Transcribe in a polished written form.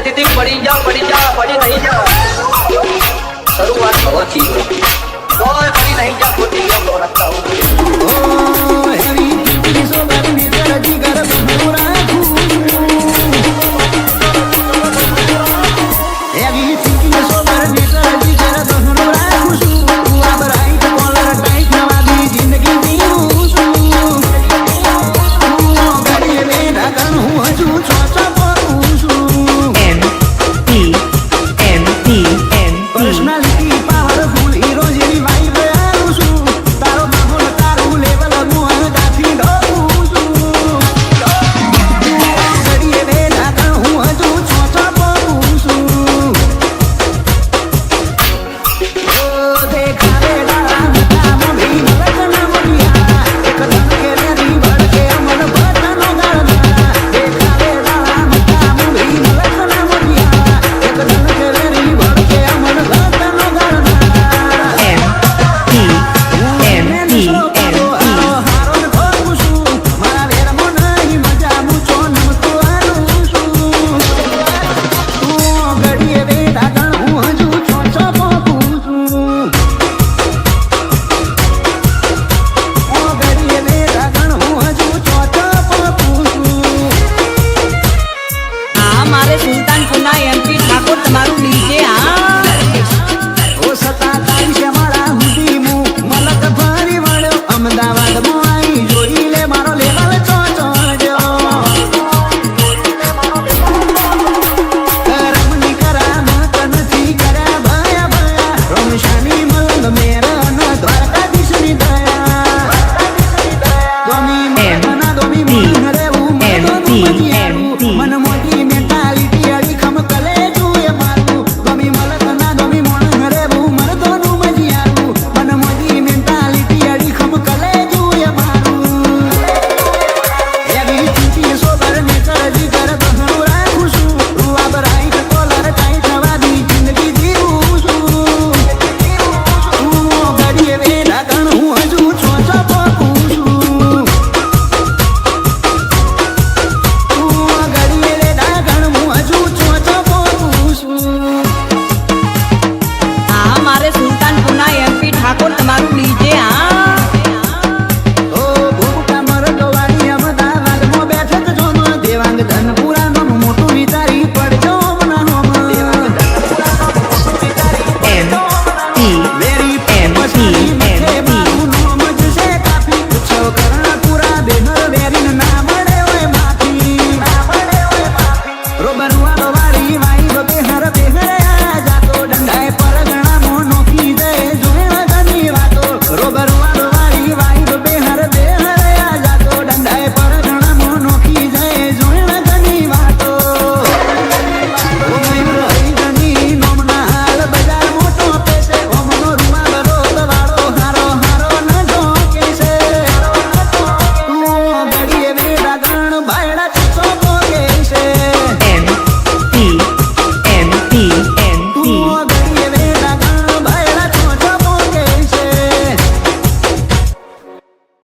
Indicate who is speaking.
Speaker 1: જતી હતી પડી જા પડી નહીં જા શરૂઆત હોવાથી કોઈ પડી નહીં જા ખોટી ગયો રસ્તા ઓ હેરી ટીપી સો બારી મેરા જીગર બહુ રાખું હેરી ટીપી સો બારી મેરા જીગર બહુ રાખું છું આ રાઈટ કોલર ટાઈટ નવાદી જિંદગી જીવું છું ગાડી રે ઢાકણ હું હજુ છો